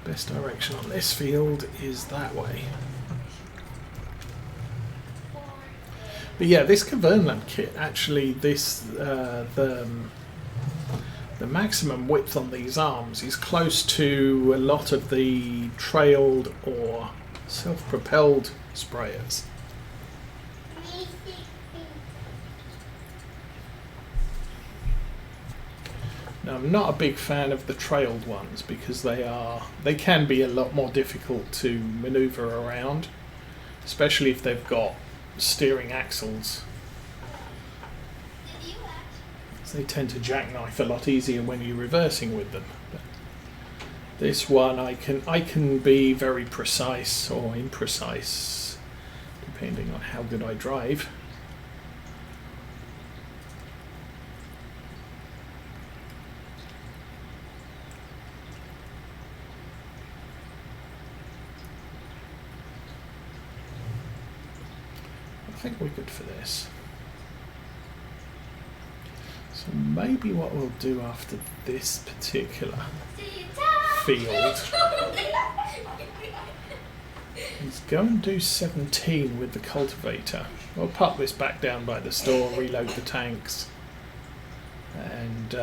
Best direction on this field is that way. But yeah, this Cavernland kit actually, the maximum width on these arms is close to a lot of the trailed or self-propelled sprayers. Now, I'm not a big fan of the trailed ones because they can be a lot more difficult to maneuver around, especially if they've got steering axles. So they tend to jackknife a lot easier when you're reversing with them. But this one I can be very precise or imprecise depending on how good I drive. I think we're good for this. So maybe what we'll do after this particular field is go and do 17 with the cultivator. We'll pop this back down by the store, reload the tanks, and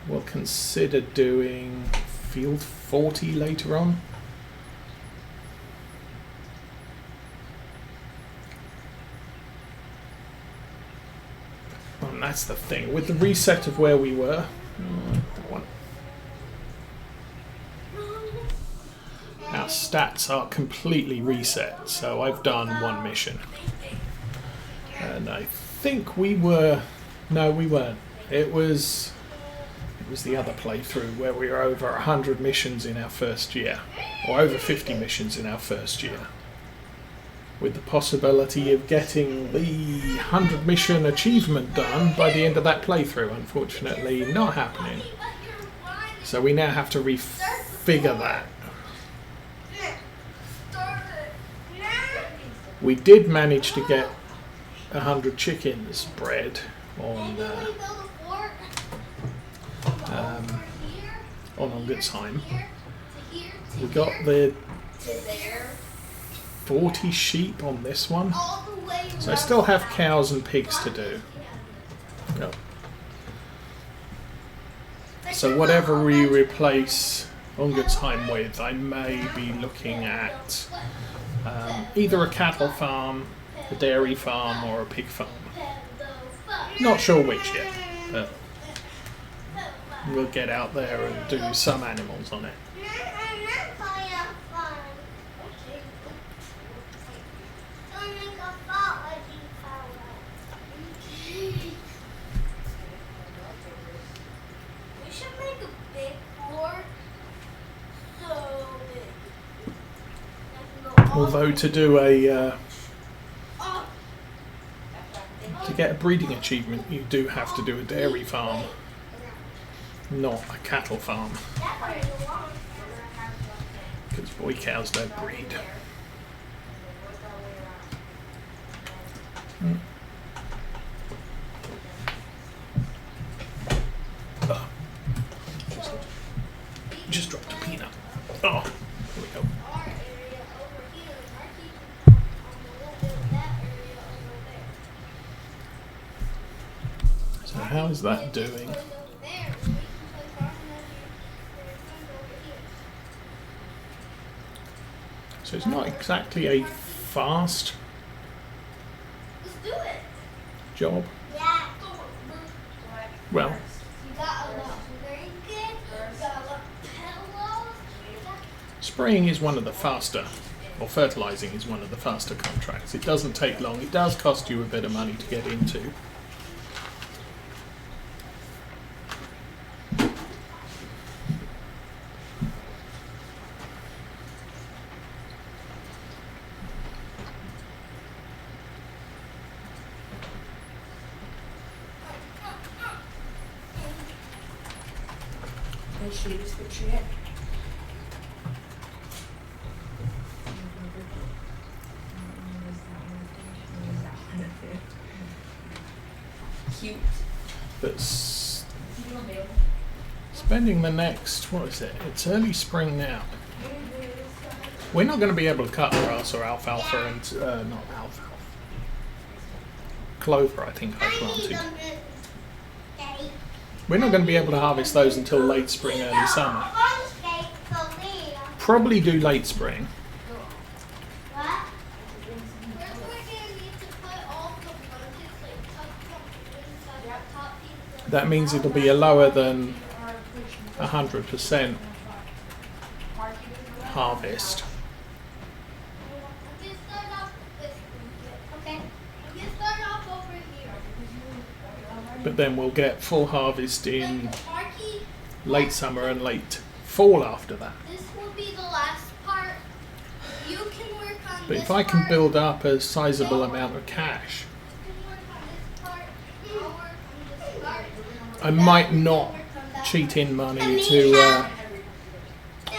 we'll consider doing field 40 later on. And that's the thing with the reset of where we were. Our stats are completely reset, so I've done one mission, and I think we were. No, we weren't. It was the other playthrough where we were over 100 missions in our first year, or over 50 missions in our first year, with the possibility of getting the 100 mission achievement done by the end of that playthrough. Unfortunately, not happening. So we now have to refigure that. We did manage to get 100 chickens bred on Ongetsheim. We got the 40 sheep on this one, so I still have cows and pigs to do. Yep. So whatever we replace Ongetsheim with, I may be looking at either a cattle farm, a dairy farm, or a pig farm. Not sure which yet, but we'll get out there and do some animals on it. Although to do to get a breeding achievement, you do have to do a dairy farm, not a cattle farm, because boy cows don't breed. Oh. Just dropped a peanut. Oh, here we go. So how is that doing? So it's not exactly a fast job. Well, spraying is one of the faster, or fertilizing is one of the faster contracts. It doesn't take long. It does cost you a bit of money to get into. Cute. But spending the next, what is it? It's early spring now. We're not going to be able to cut grass or alfalfa and not alfalfa. Clover, I think I planted. We're not going to be able to harvest those until late spring, early summer. Probably do late spring. That means it'll be a lower than 100% harvest. But then we'll get full harvest in late summer and late fall after that. This will be the last part. You can work on But if I can build up a sizable amount of cash, I might not cheat in money to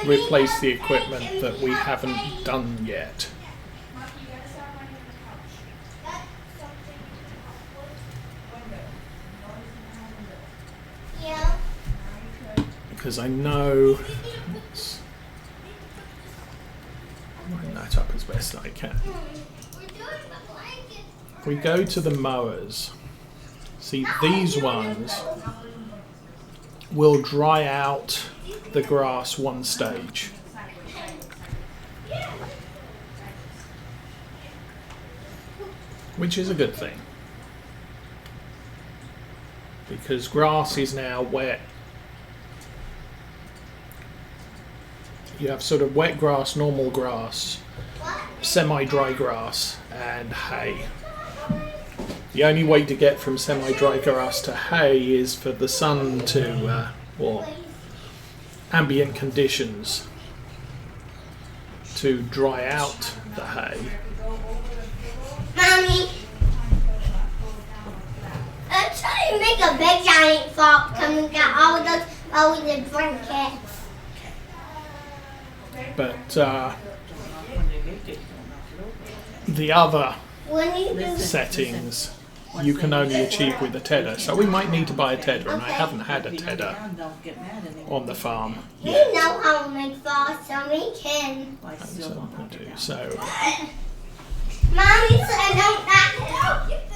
replace the equipment that we haven't done yet. Because I know, let's line that up as best I can. If we go to the mowers, see these ones will dry out the grass one stage. Which is a good thing. Because grass is now wet. You have sort of wet grass, normal grass, semi-dry grass, and hay. The only way to get from semi-dry grass to hay is for the sun to, or ambient conditions to dry out the hay. Mommy, let's try to make a big giant frog come and get all the blankets. But the other settings you can only achieve with a tedder. So we might need to buy a tedder, and I haven't had a tedder on the farm yet. We know how to make frogs, so we can. So Mommy said don't knock it.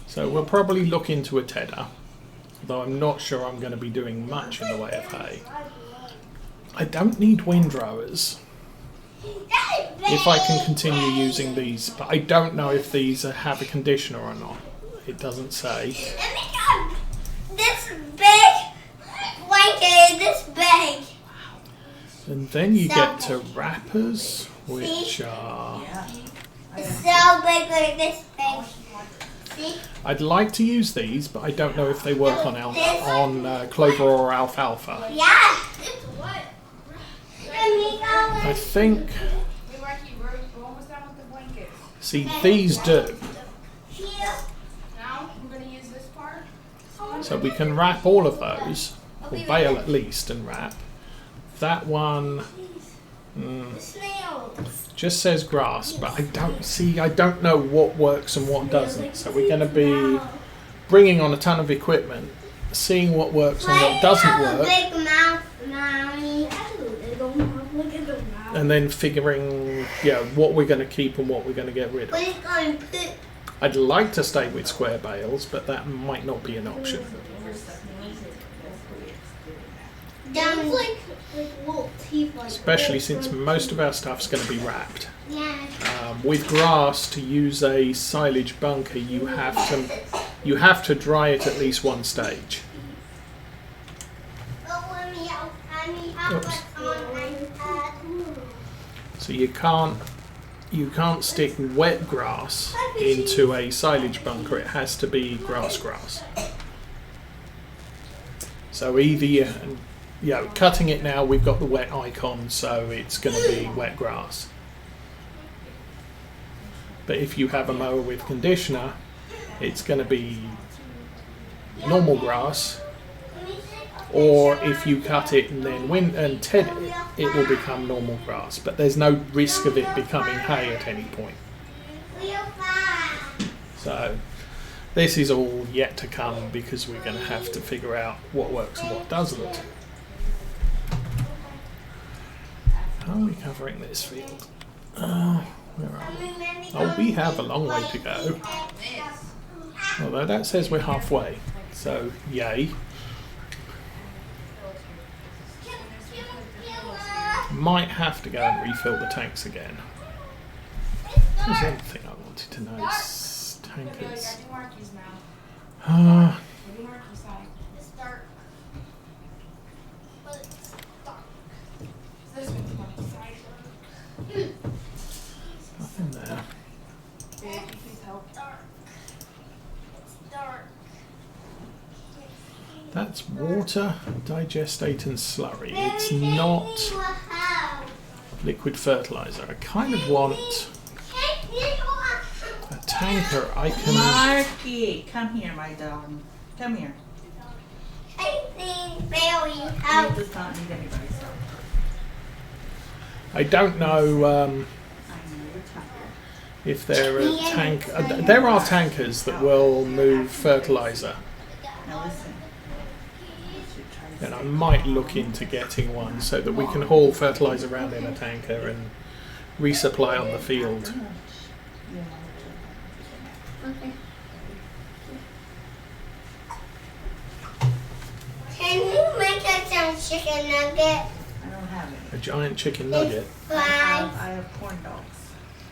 So we'll probably look into a tedder, though I'm not sure I'm going to be doing much in the way of hay. I don't need windrowers if I can continue using these, but I don't know if these have a conditioner or not. It doesn't say. Let me go. This big blanket, this big. And then you get to wrappers, which are... So big, like this big. See? I'd like to use these, but I don't know if they work on clover or alfalfa. Yeah. I think... See, these do. So we can wrap all of those, or bale at least and wrap. That one just says grass, but I don't know what works and what doesn't. So we're going to be bringing on a ton of equipment, seeing what works and what doesn't work, and then figuring what we're going to keep and what we're going to get rid of. I'd like to stay with square bales, but that might not be an option. Especially since most of our stuff's going to be wrapped. With grass, to use a silage bunker, you have to dry it at least one stage. Oops. So you can't stick wet grass into a silage bunker. It has to be grass. So either cutting it now, we've got the wet icon, so it's going to be wet grass. But if you have a mower with conditioner, it's going to be normal grass. Or if you cut it and then ted it will become normal grass. But there's no risk of it becoming hay at any point. So this is all yet to come, because we're going to have to figure out what works and what doesn't. Are we covering this field? Where are we? Oh, we have a long way to go. Although that says we're halfway, so yay. Might have to go and refill the tanks again. There's one thing I wanted to know. Tankers. Nothing there. That's water, digestate and slurry. It's not liquid fertilizer. I kind of want a tanker I can... Marky, come here, my darling. Come here. I think Barry He help. does not need anybody's help. I don't know I know you're tired. if there are there are tankers that will move fertilizer, Now listen. You should try to and I stay might calm. look into getting one so that we can haul fertilizer around in a tanker and resupply on the field. Okay. Can you make us some chicken nugget? I don't have it. A giant chicken nugget. I Fries. have corn dogs.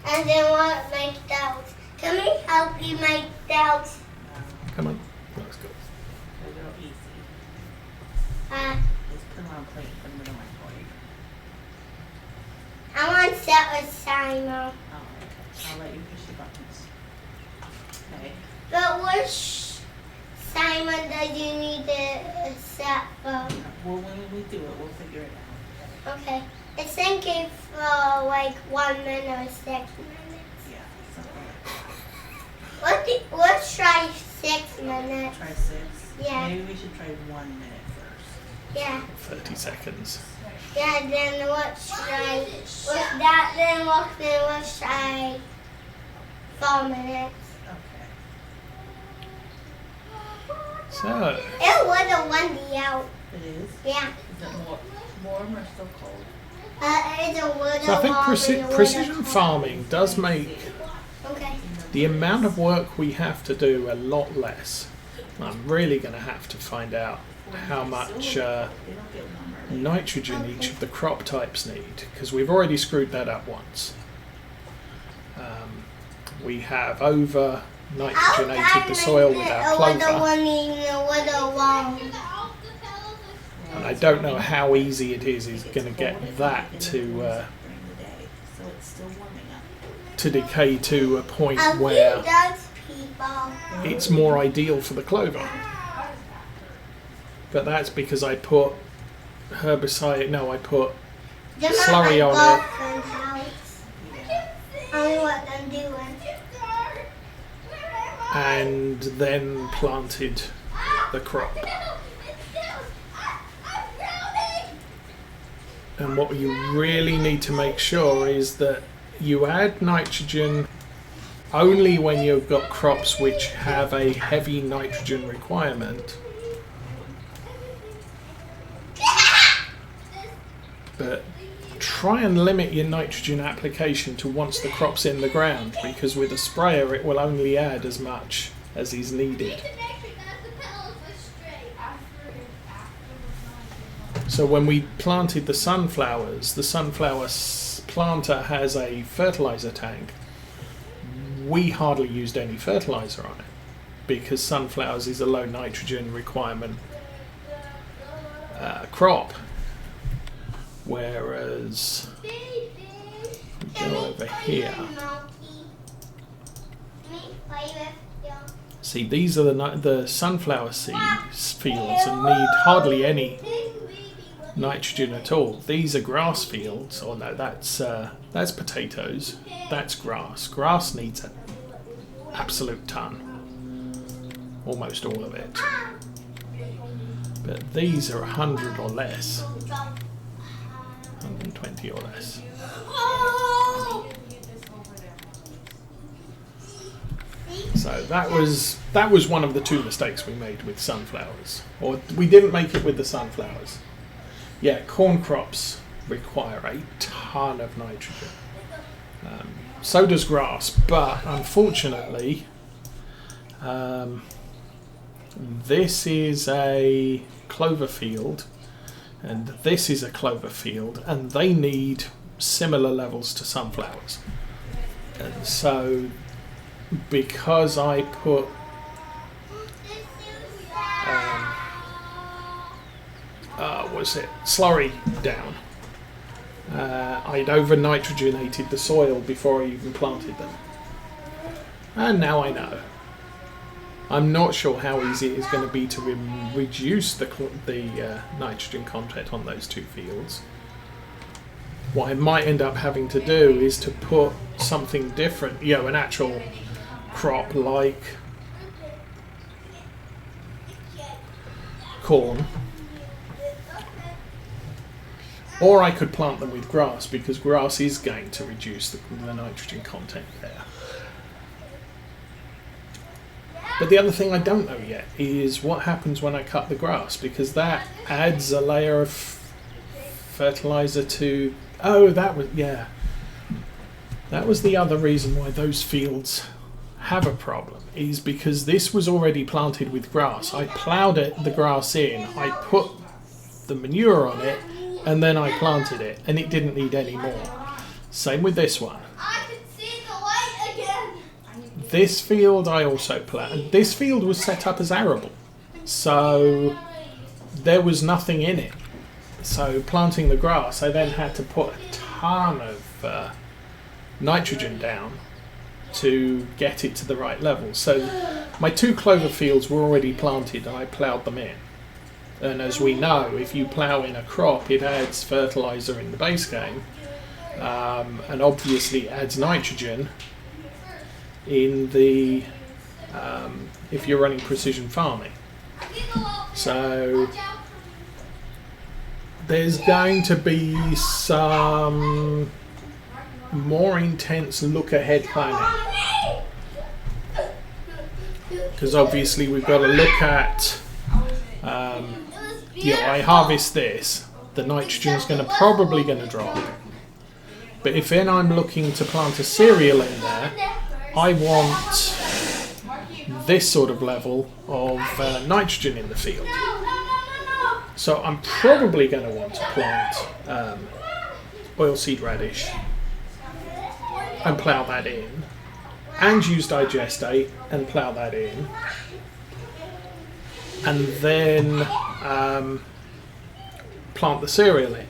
And then what make those? Can we help you make those? Come on, let's go. They're real easy. Just put them on a plate and put them in the microwave. I want that with Simon. Oh, okay. I'll let you push the buttons. Okay. But which Simon does you need to set for? Well, when we do it, we'll figure it out. Okay. It's thinking for like 1 minute or 6 minutes. Yeah, something like that. Let's try 6 minutes. Try 6? Yeah. Maybe we should try 1 minute first. Yeah. 30 seconds. Yeah, then let's try with that, then let's try 4 minutes. Okay. So, It was a windy out. It is? Yeah. Is it warm or still cold? It's a little so I think warm and a little precision cold. farming does make Okay. the amount of work we have to do a lot less. I'm really going to have to find out how much They don't get warmer. nitrogen each of the crop types need, because we've already screwed that up once. We have over nitrogenated the soil with our clover, and I don't know how easy it is going to get that during the day, so it's still warming up. to decay to a point where it's more ideal for the clover. But that's because I put herbicide, no, I put slurry on it. What I'm doing. And then planted the crop. And what you really need to make sure is that you add nitrogen only when you've got crops which have a heavy nitrogen requirement. But try and limit your nitrogen application to once the crop's in the ground, because with a sprayer it will only add as much as is needed. So when we planted the sunflowers, the sunflower planter has a fertilizer tank. We hardly used any fertilizer on it because sunflowers is a low nitrogen requirement crop. Whereas we go over here. See, these are the sunflower seeds fields and need hardly any nitrogen at all. These are grass fields, or no, that's potatoes. That's grass. Grass needs an absolute ton, almost all of it. But these are 100 or less. 120 or less. So that was one of the two mistakes we made with sunflowers, or we didn't make it with the sunflowers. Yeah, corn crops require a ton of nitrogen. So does grass, but unfortunately, this is a clover field, and this is a clover field, and they need similar levels to sunflowers. And so, because I put slurry down, I'd over nitrogenated the soil before I even planted them, and now I know. I'm not sure how easy it is going to be to reduce the nitrogen content on those two fields. What I might end up having to do is to put something different, an actual crop like corn. Or I could plant them with grass, because grass is going to reduce the nitrogen content there. But the other thing I don't know yet is what happens when I cut the grass, because that adds a layer of fertilizer to... Oh, that was the other reason why those fields have a problem, is because this was already planted with grass. I ploughed the grass in, I put the manure on it, and then I planted it, and it didn't need any more. Same with this one. I can see the light again. This field I also planted. This field was set up as arable, so there was nothing in it. So planting the grass, I then had to put a ton of nitrogen down to get it to the right level. So my two clover fields were already planted, and I ploughed them in. And as we know, if you plough in a crop, it adds fertilizer in the base game, and obviously adds nitrogen in the if you're running precision farming. So there's going to be some more intense look ahead planning, because obviously we've got to look at I harvest this, the nitrogen is probably going to drop. But if then I'm looking to plant a cereal in there, I want this sort of level of nitrogen in the field. So I'm probably going to want to plant oilseed radish and plough that in, and use digestate and plough that in, and then plant the cereal in.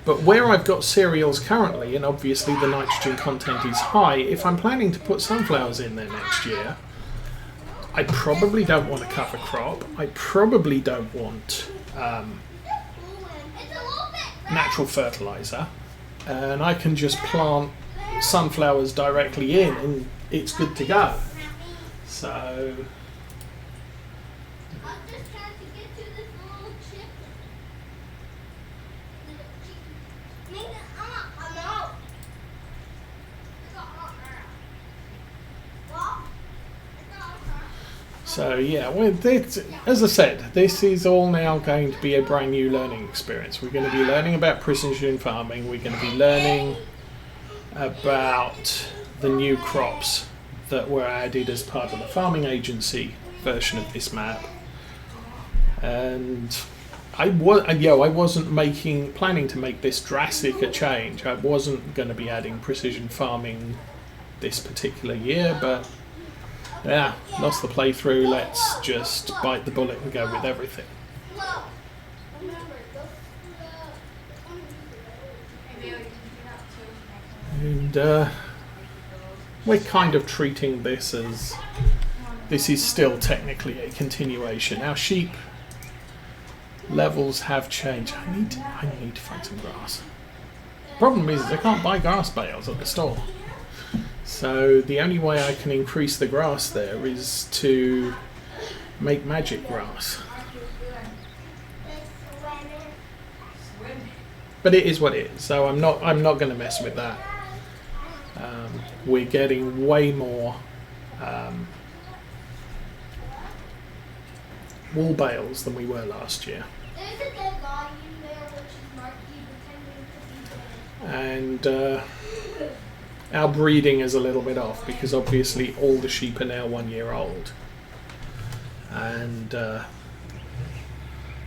But where I've got cereals currently, and obviously the nitrogen content is high, if I'm planning to put sunflowers in there next year, I probably don't want to cover crop. I probably don't want natural fertilizer, and I can just plant sunflowers directly in and it's good to go. So yeah, as I said, this is all now going to be a brand new learning experience. We're going to be learning about precision farming. We're going to be learning about the new crops that were added as part of the farming agency version of this map. And I wasn't planning to make this drastic a change. I wasn't going to be adding precision farming this particular year, but yeah, lost the playthrough. Let's just bite the bullet and go with everything. And we're kind of treating this as this is still technically a continuation. Our sheep levels have changed. I need to find some grass. Problem is I can't buy grass bales at the store. So the only way I can increase the grass there is to make magic grass. But it is what it is, so I'm not going to mess with that. We're getting way more wool bales than we were last year. There's a dead body in there which is Marky pretending to be and our breeding is a little bit off because obviously all the sheep are now 1 year old, and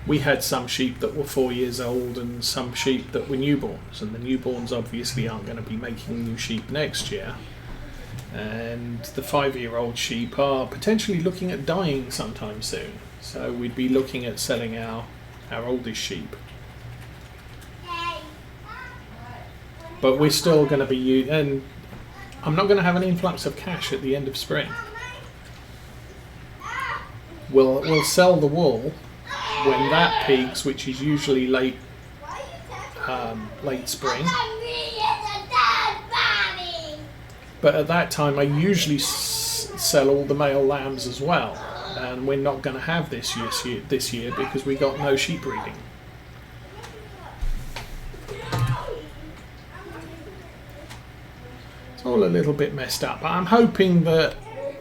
we had some sheep that were 4 years old and some sheep that were newborns, and the newborns obviously aren't going to be making new sheep next year, and the 5-year-old sheep are potentially looking at dying sometime soon, so we'd be looking at selling our oldest sheep. But we're still going to be and I'm not going to have an influx of cash at the end of spring. We'll sell the wool when that peaks, which is usually late spring. But at that time I usually sell all the male lambs as well, and we're not going to have this year because we got no sheep breeding. It's all a little bit messed up, but I'm hoping that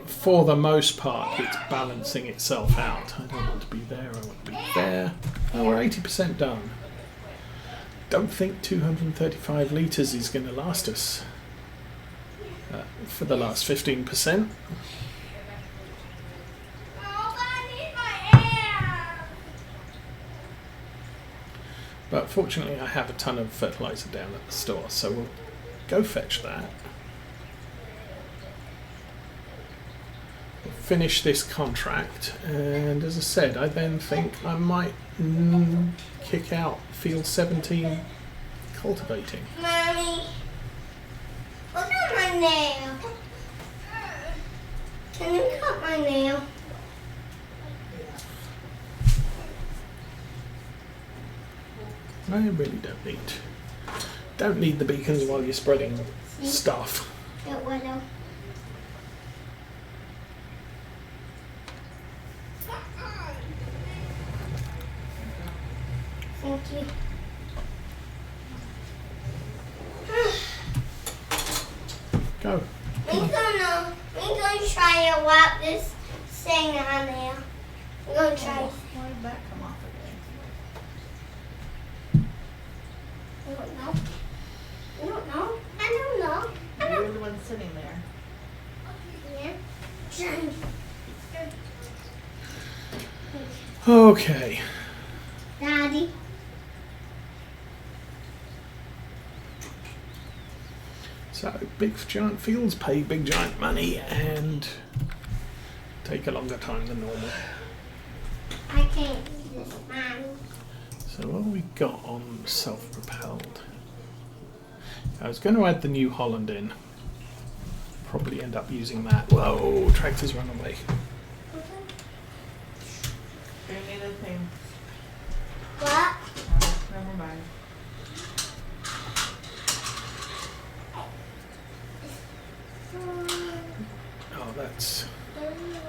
for the most part it's balancing itself out. I don't want to be there, I want to be there. Oh, we're 80% done. Don't think 235 litres is going to last us for the last 15%. But fortunately I have a ton of fertiliser down at the store, so we'll go fetch that. We'll finish this contract, and as I said, I then think I might kick out field 17 cultivating. Mommy, look at my nail. Can you cut my nail? I really don't need the beacons while you're spreading stuff. It will. Thank you. Go. We're gonna try to wrap this thing on there. We're gonna try. Why did that come off again? I don't know. I don't know. I don't know. I You're don't. the one sitting there. Yeah. Try. Okay. Daddy. So big giant fields pay big giant money and take a longer time than normal. I can't do this, Mommy. So what have we got on self-propelled? I was going to add the New Holland in. Probably end up using that. Whoa, tractors run away. Bring me the thing. What? Never mind. Oh, that's...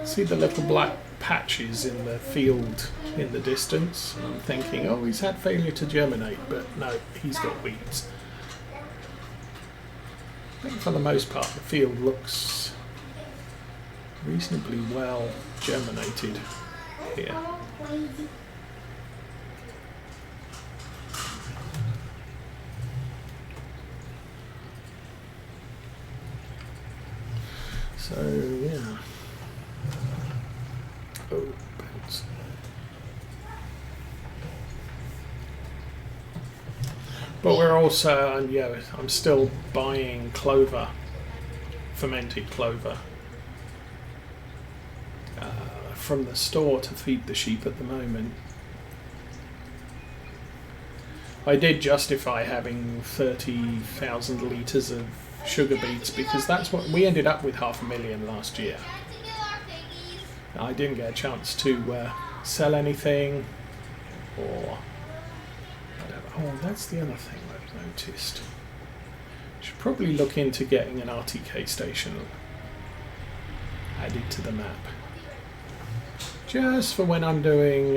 See the little black patches in the field in the distance? And I'm thinking, oh, he's had failure to germinate, but no, he's got weeds. I think for the most part the field looks reasonably well germinated here. So yeah. Oh, bounce. But we're also, yeah, I'm still buying clover, fermented clover, from the store to feed the sheep at the moment. I did justify having 30,000 litres of sugar beets because that's what we ended up with, 500,000 last year. I didn't get a chance to sell anything or whatever. Oh, that's the other thing I've noticed. Should probably look into getting an RTK station added to the map. Just for when I'm doing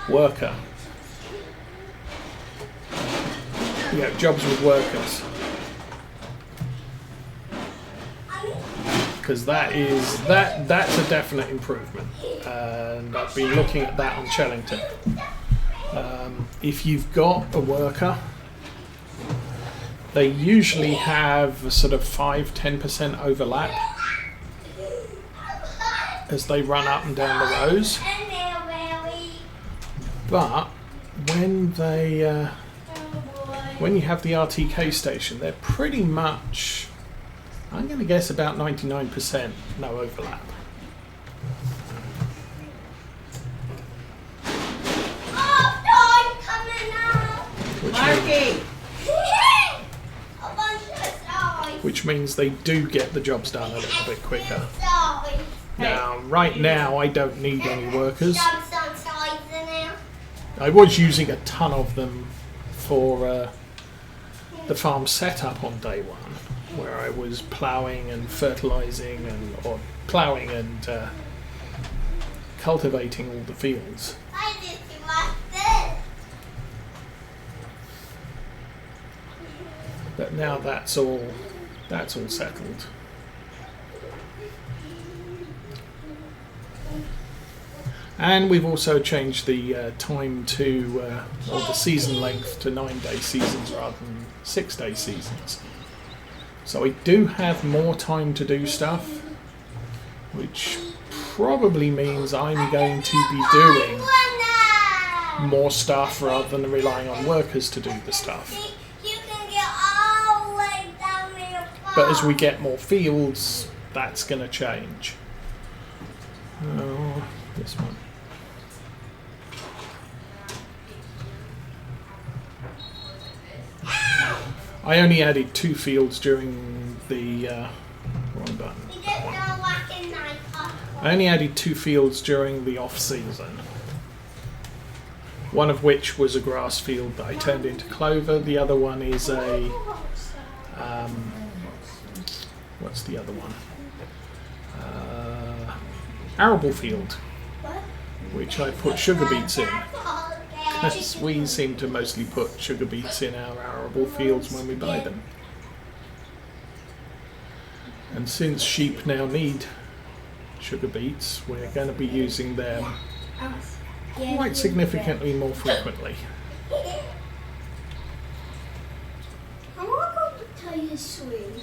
worker. Yeah, jobs with workers. Because that's a definite improvement, and I've been looking at that on Chellington. if you've got a worker, they usually have a sort of 5-10% overlap as they run up and down the rows. But when you have the RTK station, they're pretty much, I'm going to guess about 99% no overlap. Which means they do get the jobs done a little bit quicker. Now, right now, I don't need any workers. I was using a ton of them for the farm setup on day one, where I was ploughing and fertilizing or ploughing and cultivating all the fields. But now that's all settled. And we've also changed the time to, or the season length to 9-day seasons rather than 6-day seasons. So we do have more time to do stuff, which probably means I'm going to be doing more stuff rather than relying on workers to do the stuff. But as we get more fields, that's going to change. Oh, this one. I only added 2 fields during the wrong button. I only added 2 fields during the off season. One of which was a grass field that I turned into clover. The other one is a what's the other one? Arable field, which I put sugar beets in. Because we seem to mostly put sugar beets in our arable fields when we buy them. And since sheep now need sugar beets, we're going to be using them quite significantly more frequently. I'm going to tell you sweet.